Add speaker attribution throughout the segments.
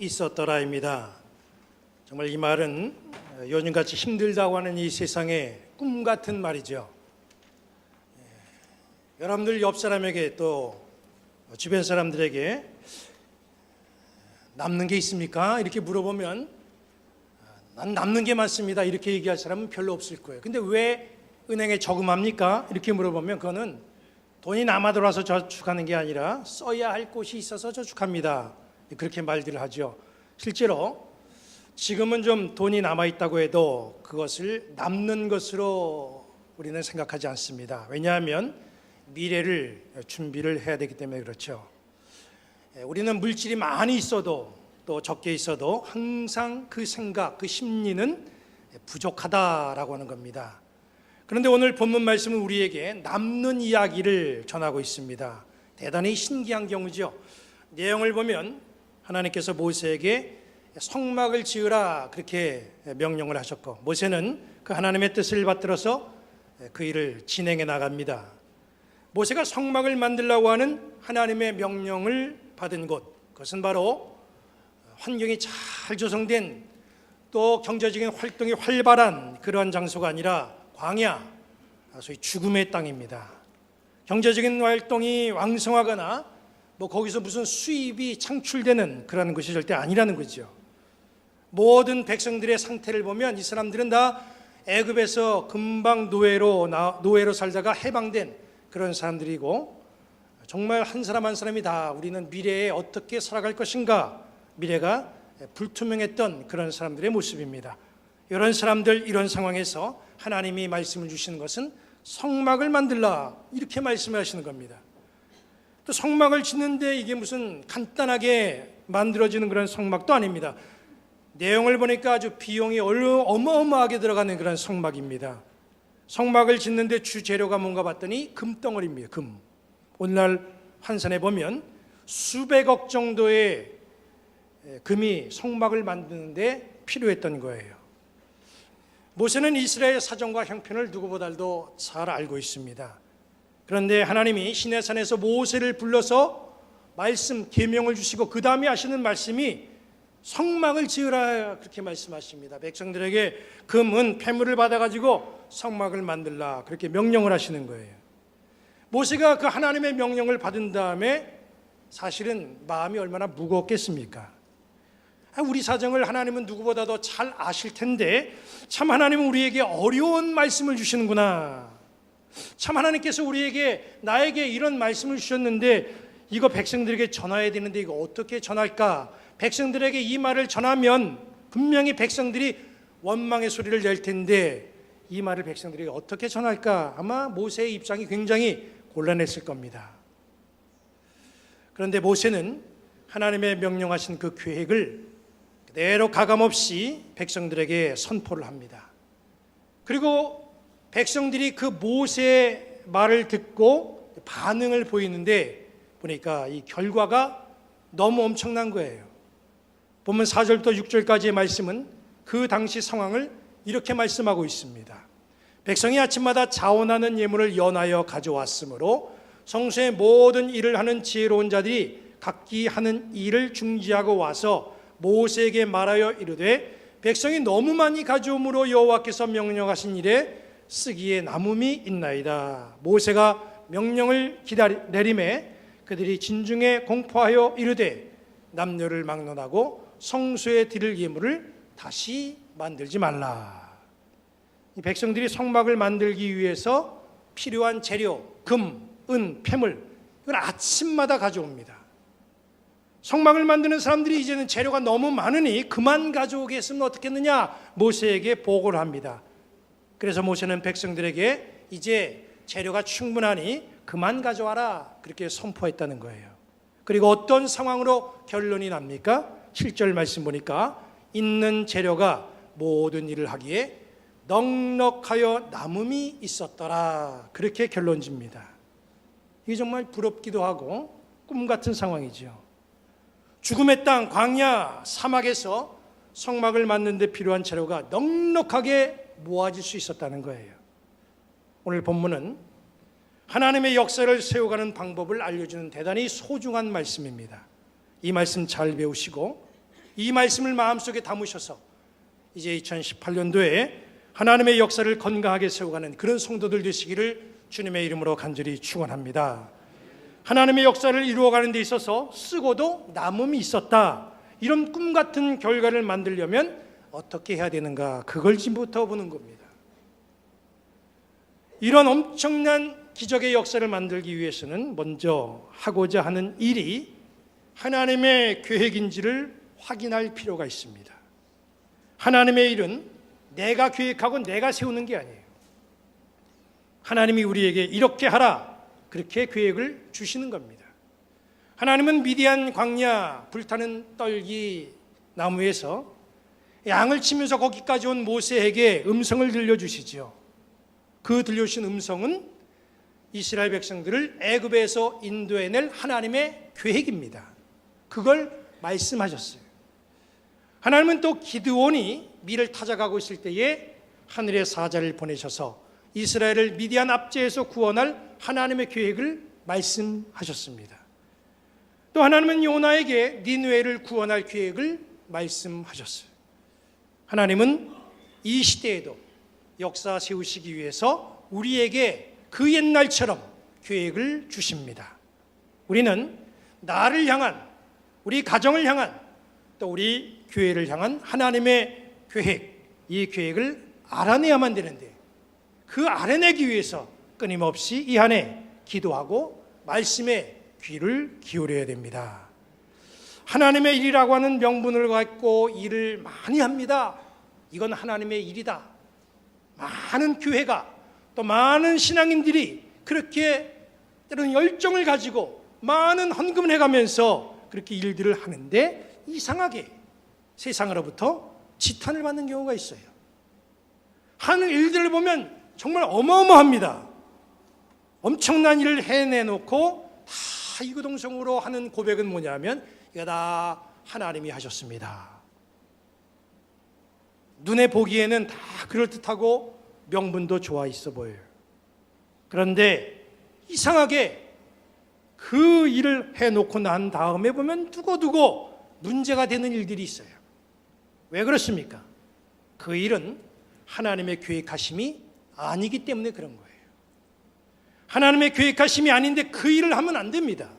Speaker 1: 있었더라입니다. 정말 이 말은 요즘같이 힘들다고 하는 이 세상에 꿈 같은 말이죠. 여러분들 옆 사람에게 또 주변 사람들에게 남는 게 있습니까? 이렇게 물어보면 난 남는 게 많습니다. 이렇게 얘기할 사람은 별로 없을 거예요. 근데 왜 은행에 저금합니까? 이렇게 물어보면 그거는 돈이 남아 돌아서 저축하는 게 아니라 써야 할 곳이 있어서 저축합니다. 그렇게 말들을 하죠. 실제로 지금은 좀 돈이 남아 있다고 해도 그것을 남는 것으로 우리는 생각하지 않습니다. 왜냐하면 미래를 준비를 해야 되기 때문에 그렇죠. 우리는 물질이 많이 있어도 또 적게 있어도 항상 그 생각, 그 심리는 부족하다라고 하는 겁니다. 그런데 오늘 본문 말씀은 우리에게 남는 이야기를 전하고 있습니다. 대단히 신기한 경우죠. 내용을 보면 하나님께서 모세에게 성막을 지으라 그렇게 명령을 하셨고, 모세는 그 하나님의 뜻을 받들어서 그 일을 진행해 나갑니다. 모세가 성막을 만들려고 하는 하나님의 명령을 받은 곳, 그것은 바로 환경이 잘 조성된 또 경제적인 활동이 활발한 그러한 장소가 아니라 광야, 소위 죽음의 땅입니다. 경제적인 활동이 왕성하거나 뭐 거기서 무슨 수입이 창출되는 그런 것이 절대 아니라는 거죠. 모든 백성들의 상태를 보면 이 사람들은 다 애굽에서 금방 노예로 살다가 해방된 그런 사람들이고, 정말 한 사람 한 사람이 다 우리는 미래에 어떻게 살아갈 것인가, 미래가 불투명했던 그런 사람들의 모습입니다. 이런 사람들, 이런 상황에서 하나님이 말씀을 주시는 것은 성막을 만들라 이렇게 말씀하시는 겁니다. 또 성막을 짓는데 이게 무슨 간단하게 만들어지는 그런 성막도 아닙니다. 내용을 보니까 아주 비용이 어마어마하게 들어가는 그런 성막입니다. 성막을 짓는데 주재료가 뭔가 봤더니 금덩어리입니다. 금. 오늘날 환산해 보면 수백억 정도의 금이 성막을 만드는데 필요했던 거예요. 모세는 이스라엘 사정과 형편을 누구보다도 잘 알고 있습니다. 그런데 하나님이 시내산에서 모세를 불러서 말씀, 계명을 주시고 그 다음에 하시는 말씀이 성막을 지으라 그렇게 말씀하십니다. 백성들에게 금은 폐물을 받아가지고 성막을 만들라 그렇게 명령을 하시는 거예요. 모세가 그 하나님의 명령을 받은 다음에 사실은 마음이 얼마나 무겁겠습니까? 우리 사정을 하나님은 누구보다도 잘 아실 텐데 참 하나님은 우리에게 어려운 말씀을 주시는구나. 참 하나님께서 나에게 이런 말씀을 주셨는데 이거 백성들에게 전해야 되는데 이거 어떻게 전할까? 백성들에게 이 말을 전하면 분명히 백성들이 원망의 소리를 낼 텐데 이 말을 백성들에게 어떻게 전할까? 아마 모세의 입장이 굉장히 곤란했을 겁니다. 그런데 모세는 하나님의 명령하신 그 계획을 그대로 가감없이 백성들에게 선포를 합니다. 그리고 백성들이 그 모세의 말을 듣고 반응을 보이는데 보니까 이 결과가 너무 엄청난 거예요. 본문 4절부터 6절까지의 말씀은 그 당시 상황을 이렇게 말씀하고 있습니다. 백성이 아침마다 자원하는 예물을 연하여 가져왔으므로 성소의 모든 일을 하는 지혜로운 자들이 각기 하는 일을 중지하고 와서 모세에게 말하여 이르되 백성이 너무 많이 가져옴으로 여호와께서 명령하신 일에 쓰기에 남음이 있나이다. 모세가 명령을 내림에 그들이 진중에 공포하여 이르되 남녀를 막론하고 성소에 드릴 예물을 다시 만들지 말라. 이 백성들이 성막을 만들기 위해서 필요한 재료, 금, 은, 폐물, 이걸 아침마다 가져옵니다. 성막을 만드는 사람들이 이제는 재료가 너무 많으니 그만 가져오게 했으면 어떻겠느냐 모세에게 보고를 합니다. 그래서 모세는 백성들에게 이제 재료가 충분하니 그만 가져와라 그렇게 선포했다는 거예요. 그리고 어떤 상황으로 결론이 납니까? 7절 말씀 보니까 있는 재료가 모든 일을 하기에 넉넉하여 남음이 있었더라 그렇게 결론 집니다. 이게 정말 부럽기도 하고 꿈 같은 상황이죠. 죽음의 땅, 광야, 사막에서 성막을 만드는 데 필요한 재료가 넉넉하게 모아질 수 있었다는 거예요. 오늘 본문은 하나님의 역사를 세워가는 방법을 알려주는 대단히 소중한 말씀입니다. 이 말씀 잘 배우시고 이 말씀을 마음속에 담으셔서 이제 2018년도에 하나님의 역사를 건강하게 세워가는 그런 성도들 되시기를 주님의 이름으로 간절히 축원합니다. 하나님의 역사를 이루어가는 데 있어서 쓰고도 남음이 있었다, 이런 꿈 같은 결과를 만들려면 어떻게 해야 되는가, 그걸 지금부터 보는 겁니다. 이런 엄청난 기적의 역사를 만들기 위해서는 먼저 하고자 하는 일이 하나님의 계획인지를 확인할 필요가 있습니다. 하나님의 일은 내가 계획하고 내가 세우는 게 아니에요. 하나님이 우리에게 이렇게 하라, 그렇게 계획을 주시는 겁니다. 하나님은 미디안 광야 불타는 떨기 나무에서 양을 치면서 거기까지 온 모세에게 음성을 들려주시죠. 그 들려주신 음성은 이스라엘 백성들을 애굽에서 인도해낼 하나님의 계획입니다. 그걸 말씀하셨어요. 하나님은 또 기드온이 밀을 타작하고 있을 때에 하늘의 사자를 보내셔서 이스라엘을 미디안 압제에서 구원할 하나님의 계획을 말씀하셨습니다. 또 하나님은 요나에게 니느웨를 구원할 계획을 말씀하셨어요. 하나님은 이 시대에도 역사 세우시기 위해서 우리에게 그 옛날처럼 계획을 주십니다. 우리는 나를 향한, 우리 가정을 향한, 또 우리 교회를 향한 하나님의 계획, 이 계획을 알아내야만 되는데, 그 알아내기 위해서 끊임없이 이 한 해 기도하고 말씀에 귀를 기울여야 됩니다. 하나님의 일이라고 하는 명분을 갖고 일을 많이 합니다. 이건 하나님의 일이다. 많은 교회가, 또 많은 신앙인들이 그렇게 때로는 열정을 가지고 많은 헌금을 해가면서 그렇게 일들을 하는데 이상하게 세상으로부터 지탄을 받는 경우가 있어요. 하는 일들을 보면 정말 어마어마합니다. 엄청난 일을 해내놓고 다 이구동성으로 하는 고백은 뭐냐면 이거 다 하나님이 하셨습니다. 눈에 보기에는 다 그럴듯하고 명분도 좋아 있어 보여요. 그런데 이상하게 그 일을 해놓고 난 다음에 보면 두고두고 문제가 되는 일들이 있어요. 왜 그렇습니까? 그 일은 하나님의 계획하심이 아니기 때문에 그런 거예요. 하나님의 계획하심이 아닌데 그 일을 하면 안 됩니다.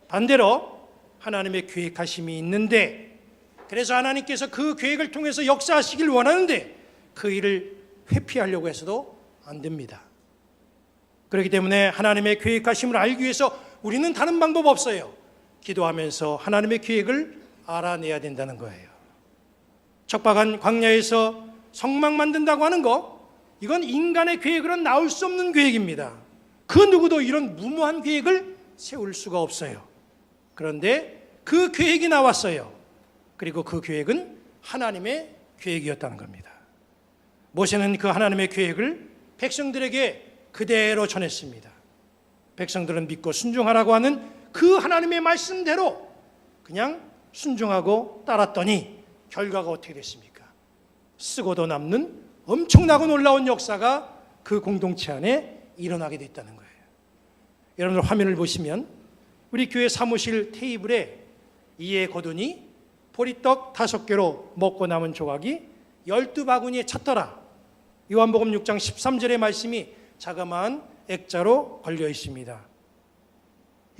Speaker 1: 반대로 하나님의 계획하심이 있는데, 그래서 하나님께서 그 계획을 통해서 역사하시길 원하는데 그 일을 회피하려고 해서도 안 됩니다. 그렇기 때문에 하나님의 계획하심을 알기 위해서 우리는 다른 방법 없어요. 기도하면서 하나님의 계획을 알아내야 된다는 거예요. 척박한 광야에서 성막 만든다고 하는 거, 이건 인간의 계획으로는 나올 수 없는 계획입니다. 그 누구도 이런 무모한 계획을 세울 수가 없어요. 그런데 그 계획이 나왔어요. 그리고 그 계획은 하나님의 계획이었다는 겁니다. 모세는 그 하나님의 계획을 백성들에게 그대로 전했습니다. 백성들은 믿고 순종하라고 하는 그 하나님의 말씀대로 그냥 순종하고 따랐더니 결과가 어떻게 됐습니까? 쓰고도 남는 엄청나고 놀라운 역사가 그 공동체 안에 일어나게 됐다는 거예요. 여러분들 화면을 보시면 우리 교회 사무실 테이블에 이에 거두니 보리떡 5개로 먹고 남은 조각이 12바구니에 찼더라. 요한복음 6장 13절의 말씀이 자그마한 액자로 걸려 있습니다.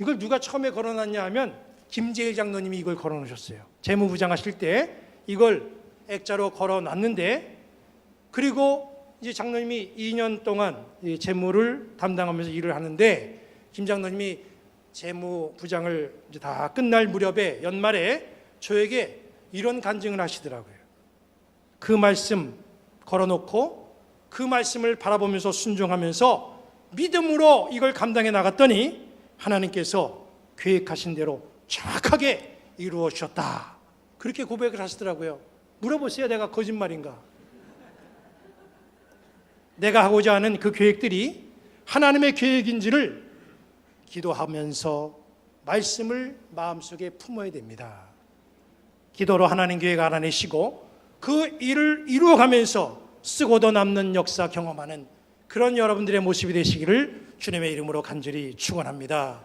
Speaker 1: 이걸 누가 처음에 걸어놨냐 하면 김재일 장로님이 이걸 걸어놓으셨어요. 재무부장 하실 때 이걸 액자로 걸어놨는데, 그리고 이제 장로님이 2년 동안 재무를 담당하면서 일을 하는데, 김 장로님이 재무부장을 이제 다 끝날 무렵에 연말에 저에게 이런 간증을 하시더라고요. 그 말씀 걸어놓고 그 말씀을 바라보면서 순종하면서 믿음으로 이걸 감당해 나갔더니 하나님께서 계획하신 대로 정확하게 이루어 주셨다. 그렇게 고백을 하시더라고요. 물어보세요. 내가 거짓말인가? 내가 하고자 하는 그 계획들이 하나님의 계획인지를 기도하면서 말씀을 마음속에 품어야 됩니다. 기도로 하나님 계획 알아내시고 그 일을 이루어가면서 쓰고도 남는 역사 경험하는 그런 여러분들의 모습이 되시기를 주님의 이름으로 간절히 축원합니다.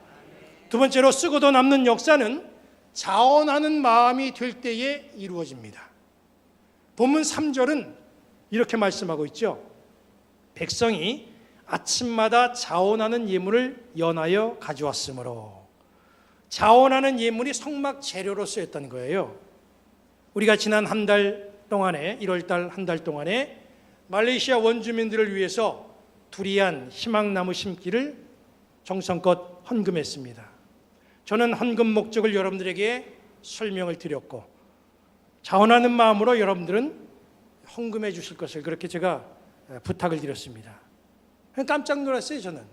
Speaker 1: 두 번째로 쓰고도 남는 역사는 자원하는 마음이 될 때에 이루어집니다. 본문 3절은 이렇게 말씀하고 있죠. 백성이 아침마다 자원하는 예물을 연하여 가져왔으므로. 자원하는 예물이 성막 재료로 쓰였다는 거예요. 우리가 지난 한 달 동안에 1월달 한 달 동안에 말레이시아 원주민들을 위해서 두리안 희망나무 심기를 정성껏 헌금했습니다. 저는 헌금 목적을 여러분들에게 설명을 드렸고 자원하는 마음으로 여러분들은 헌금해 주실 것을 그렇게 제가 부탁을 드렸습니다. 깜짝 놀랐어요, 저는.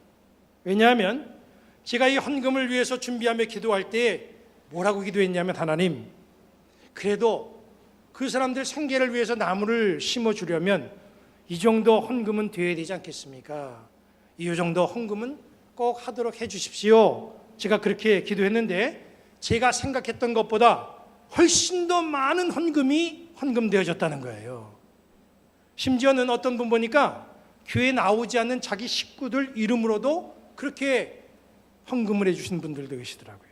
Speaker 1: 왜냐하면 제가 이 헌금을 위해서 준비하며 기도할 때 뭐라고 기도했냐면, 하나님, 그래도 그 사람들 생계를 위해서 나무를 심어주려면 이 정도 헌금은 되어야 되지 않겠습니까? 이 정도 헌금은 꼭 하도록 해 주십시오. 제가 그렇게 기도했는데 제가 생각했던 것보다 훨씬 더 많은 헌금이 헌금되어졌다는 거예요. 심지어는 어떤 분 보니까 교회에 나오지 않는 자기 식구들 이름으로도 그렇게 헌금을 해주신 분들도 계시더라고요.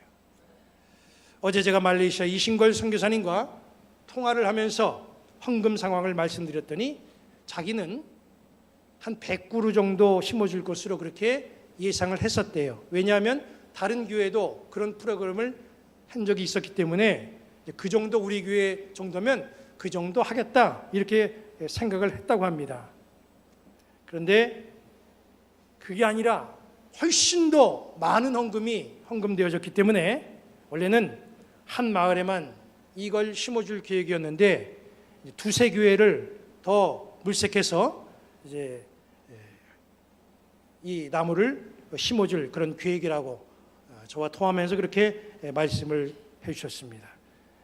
Speaker 1: 어제 제가 말레이시아 이신걸 선교사님과 통화를 하면서 헌금 상황을 말씀드렸더니 자기는 한 100그루 정도 심어줄 것으로 그렇게 예상을 했었대요. 왜냐하면 다른 교회도 그런 프로그램을 한 적이 있었기 때문에 그 정도 우리 교회 정도면 그 정도 하겠다 이렇게 생각을 했다고 합니다. 그런데 그게 아니라 훨씬 더 많은 헌금이 헌금되어졌기 때문에 원래는 한 마을에만 이걸 심어줄 계획이었는데 두세 교회를 더 물색해서 이제 이 나무를 심어줄 그런 계획이라고 저와 통화하면서 그렇게 말씀을 해주셨습니다.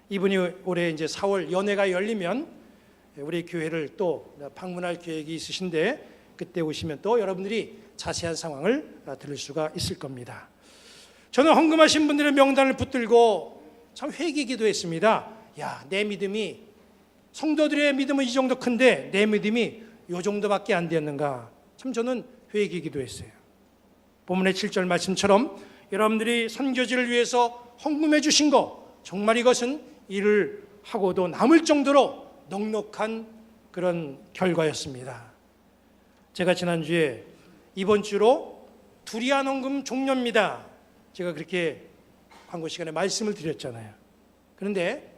Speaker 1: 이분이 올해 이제 4월 연회가 열리면 우리 교회를 또 방문할 계획이 있으신데 그때 오시면 또 여러분들이 자세한 상황을 들을 수가 있을 겁니다. 저는 헌금하신 분들의 명단을 붙들고 참 회개기도 했습니다. 야, 내 믿음이 성도들의 믿음은 이 정도 큰데 내 믿음이 이 정도밖에 안 되었는가. 참 저는 회개기도 했어요. 본문의 7절 말씀처럼 여러분들이 선교지를 위해서 헌금해 주신 거 정말 이것은 일을 하고도 남을 정도로 넉넉한 그런 결과였습니다. 제가 지난주에 이번 주로 두리안 헌금 종료입니다. 제가 그렇게 광고 시간에 말씀을 드렸잖아요. 그런데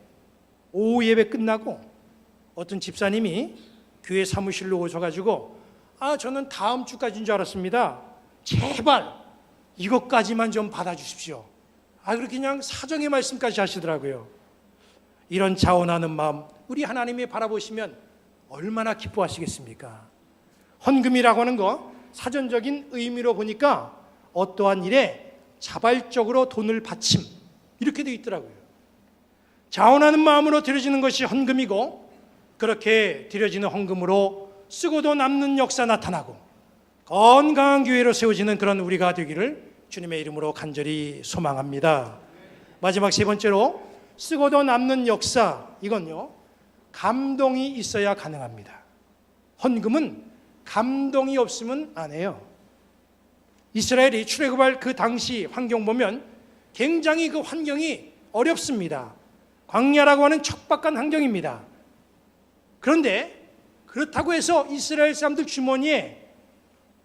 Speaker 1: 오후 예배 끝나고 어떤 집사님이 교회 사무실로 오셔가지고 저는 다음 주까지인 줄 알았습니다. 제발 이것까지만 좀 받아주십시오. 그렇게 그냥 사정의 말씀까지 하시더라고요. 이런 자원하는 마음 우리 하나님이 바라보시면 얼마나 기뻐하시겠습니까? 헌금이라고 하는 거 사전적인 의미로 보니까 어떠한 일에 자발적으로 돈을 바침 이렇게 되어 있더라고요. 자원하는 마음으로 드려지는 것이 헌금이고 그렇게 드려지는 헌금으로 쓰고도 남는 역사 나타나고 건강한 교회로 세워지는 그런 우리가 되기를 주님의 이름으로 간절히 소망합니다. 마지막 세 번째로 쓰고도 남는 역사, 이건요 감동이 있어야 가능합니다. 헌금은 감동이 없으면 안 해요. 이스라엘이 출애굽할 그 당시 환경 보면 굉장히 그 환경이 어렵습니다. 광야라고 하는 척박한 환경입니다. 그런데 그렇다고 해서 이스라엘 사람들 주머니에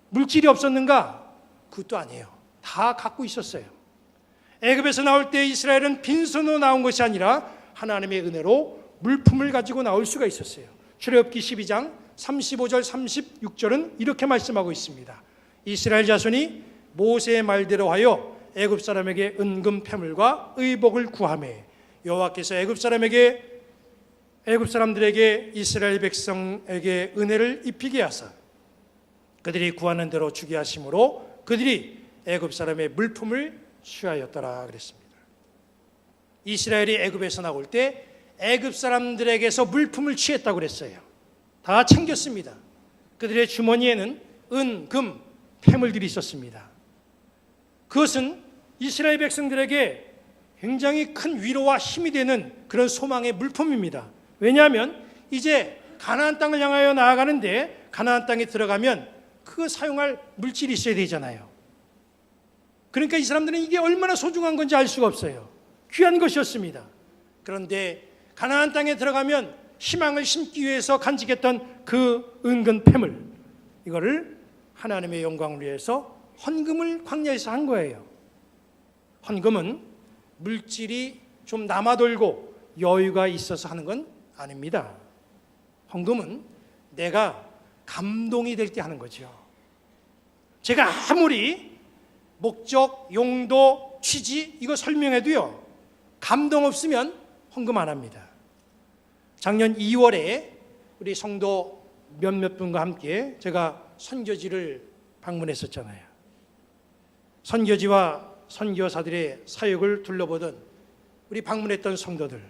Speaker 1: 물질이 없었는가? 그것도 아니에요. 다 갖고 있었어요. 애굽에서 나올 때 이스라엘은 빈손으로 나온 것이 아니라 하나님의 은혜로 물품을 가지고 나올 수가 있었어요. 출애굽기 12장 35절 36절은 이렇게 말씀하고 있습니다. 이스라엘 자손이 모세의 말대로 하여 애굽 사람에게 은금 패물과 의복을 구하매 여호와께서 애굽 사람들에게 이스라엘 백성에게 은혜를 입히게 하사 그들이 구하는 대로 주게 하심으로 그들이 애굽 사람의 물품을 취하였더라 그랬습니다. 이스라엘이 애굽에서 나올 때 애굽 사람들에게서 물품을 취했다고 그랬어요. 다 챙겼습니다. 그들의 주머니에는 은, 금, 패물들이 있었습니다. 그것은 이스라엘 백성들에게 굉장히 큰 위로와 힘이 되는 그런 소망의 물품입니다. 왜냐하면 이제 가나안 땅을 향하여 나아가는데 가나안 땅에 들어가면 그 사용할 물질이 있어야 되잖아요. 그러니까 이 사람들은 이게 얼마나 소중한 건지 알 수가 없어요. 귀한 것이었습니다. 그런데 가나안 땅에 들어가면 희망을 심기 위해서 간직했던 그 은근 폐물, 이거를 하나님의 영광을 위해서 헌금을 광야에서 한 거예요. 헌금은 물질이 좀 남아돌고 여유가 있어서 하는 건 아닙니다. 헌금은 내가 감동이 될 때 하는 거죠. 제가 아무리 목적, 용도, 취지 이거 설명해도요, 감동 없으면 헌금 안 합니다. 작년 2월에 우리 성도 몇몇 분과 함께 제가 선교지를 방문했었잖아요. 선교지와 선교사들의 사역을 둘러보던 우리 방문했던 성도들,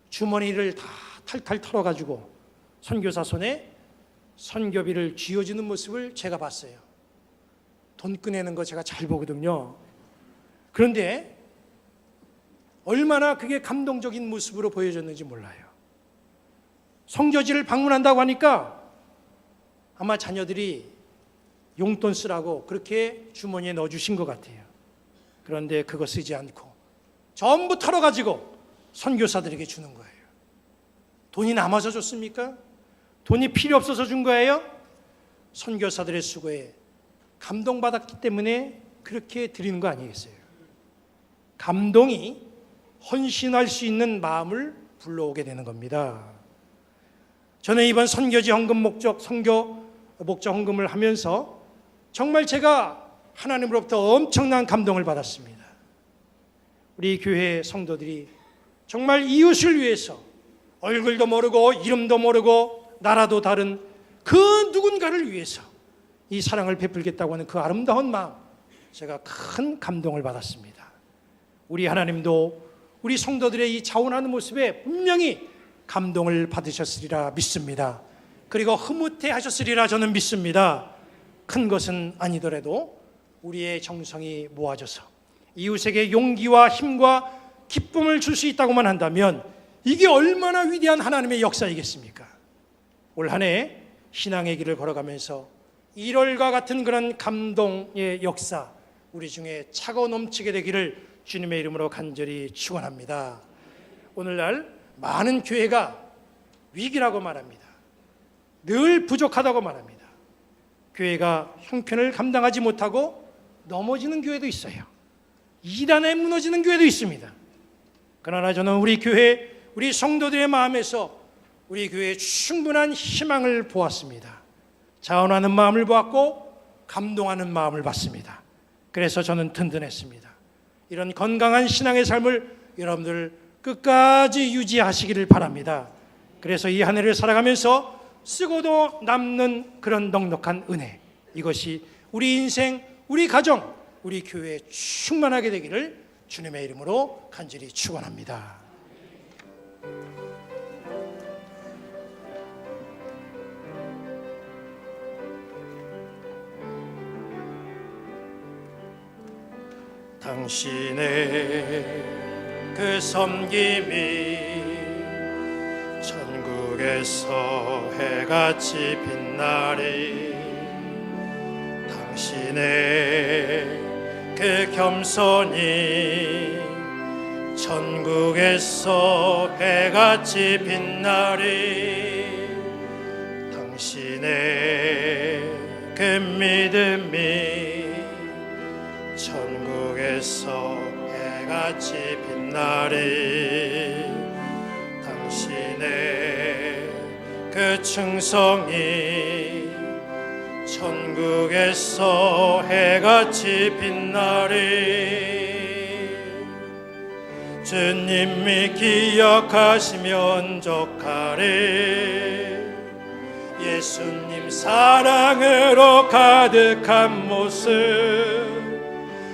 Speaker 1: 주머니를 다 탈탈 털어가지고 선교사 손에 선교비를 쥐어주는 모습을 제가 봤어요. 돈 꺼내는 거 제가 잘 보거든요. 그런데 얼마나 그게 감동적인 모습으로 보여졌는지 몰라요. 선교지를 방문한다고 하니까 아마 자녀들이 용돈 쓰라고 그렇게 주머니에 넣어주신 것 같아요. 그런데 그거 쓰지 않고 전부 털어가지고 선교사들에게 주는 거예요. 돈이 남아서 줬습니까? 돈이 필요 없어서 준 거예요? 선교사들의 수고에 감동받았기 때문에 그렇게 드리는 거 아니겠어요? 감동이 헌신할 수 있는 마음을 불러오게 되는 겁니다. 저는 이번 선교지 헌금 목적, 선교 목적 헌금을 하면서 정말 제가 하나님으로부터 엄청난 감동을 받았습니다. 우리 교회 성도들이 정말 이웃을 위해서 얼굴도 모르고 이름도 모르고 나라도 다른 그 누군가를 위해서 이 사랑을 베풀겠다고 하는 그 아름다운 마음, 제가 큰 감동을 받았습니다. 우리 하나님도 우리 성도들의 이 자원하는 모습에 분명히 감동을 받으셨으리라 믿습니다. 그리고 흐뭇해 하셨으리라 저는 믿습니다. 큰 것은 아니더라도 우리의 정성이 모아져서 이웃에게 용기와 힘과 기쁨을 줄 수 있다고만 한다면 이게 얼마나 위대한 하나님의 역사이겠습니까? 올 한 해 신앙의 길을 걸어가면서 1월과 같은 그런 감동의 역사 우리 중에 차고 넘치게 되기를 주님의 이름으로 간절히 축원합니다. 오늘날 많은 교회가 위기라고 말합니다. 늘 부족하다고 말합니다. 교회가 형편을 감당하지 못하고 넘어지는 교회도 있어요. 이단에 무너지는 교회도 있습니다. 그러나 저는 우리 교회, 우리 성도들의 마음에서 우리 교회에 충분한 희망을 보았습니다. 자원하는 마음을 보았고 감동하는 마음을 봤습니다. 그래서 저는 든든했습니다. 이런 건강한 신앙의 삶을 여러분들 끝까지 유지하시기를 바랍니다. 그래서 이 한 해를 살아가면서 쓰고도 남는 그런 넉넉한 은혜, 이것이 우리 인생, 우리 가정, 우리 교회에 충만하게 되기를 주님의 이름으로 간절히 축원합니다. 당신의 그 섬김이 천국에서 해같이 빛나리. 당신의 그 겸손이 천국에서 해같이 빛나리. 당신의 그 믿음이 천국에서 해같이 빛나리. 당신의 그 충성이 천국에서 해같이 빛나리. 주님이 기억하시면 족하리. 예수님 사랑으로 가득한 모습,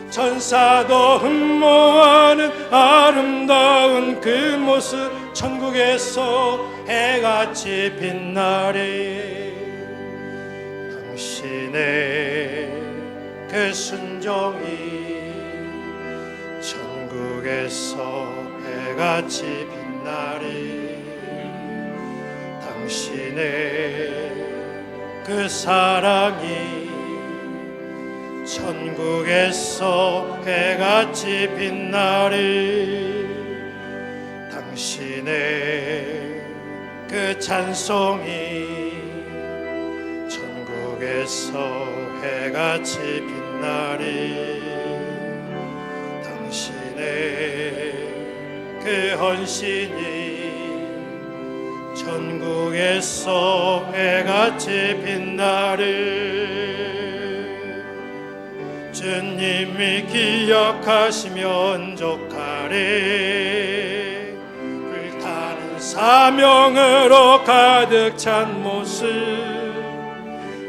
Speaker 1: 천사도 흠모하는 아름다운 그 모습, 천국에서 해같이 빛나리. 당신의 그 순종이 천국에서 해같이 빛나리. 당신의 그 사랑이 천국에서 해같이 빛나리 당신의 그 찬송이 천국에서 해같이 빛나리 당신의 그 헌신이 천국에서 해같이 빛나리 주님이 기억하시며 만족하리 불타는 사명으로 가득 찬 모습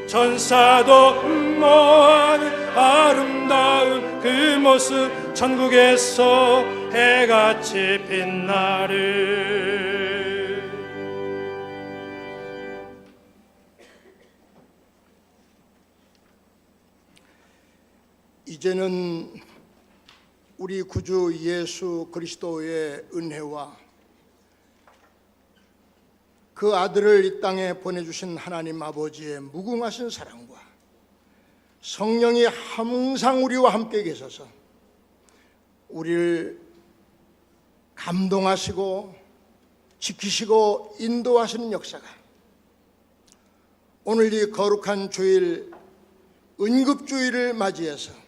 Speaker 1: 전사도 응모하는 아름다운 그 모습 천국에서 해같이 빛나리
Speaker 2: 이제는 우리 구주 예수 그리스도의 은혜와 그 아들을 이 땅에 보내주신 하나님 아버지의 무궁하신 사랑과 성령이 항상 우리와 함께 계셔서 우리를 감동하시고 지키시고 인도하시는 역사가 오늘 이 거룩한 주일 은급주일을 맞이해서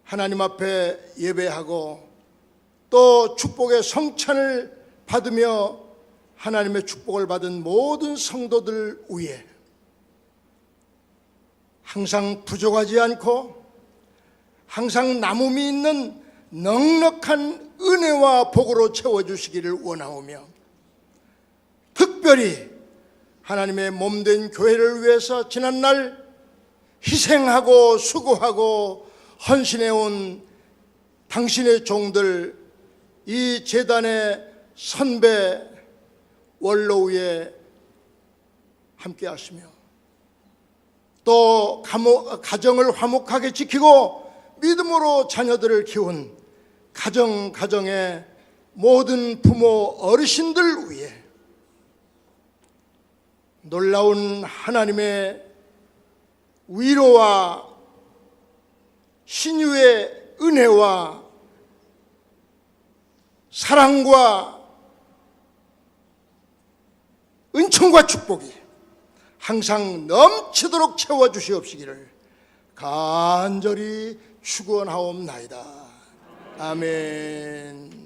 Speaker 2: 하나님 앞에 예배하고 또 축복의 성찬을 받으며 하나님의 축복을 받은 모든 성도들 위에 항상 부족하지 않고 항상 남음이 있는 넉넉한 은혜와 복으로 채워주시기를 원하오며 특별히 하나님의 몸된 교회를 위해서 지난날 희생하고 수고하고 헌신해온 당신의 종들 이 제단의 선배 원로위에 함께 하시며 또 가정을 화목하게 지키고 믿음으로 자녀들을 키운 가정의 모든 부모 어르신들 위해 놀라운 하나님의 위로와 신유의 은혜와 사랑과 은총과 축복이 항상 넘치도록 채워주시옵시기를 간절히 축원하옵나이다. 아멘.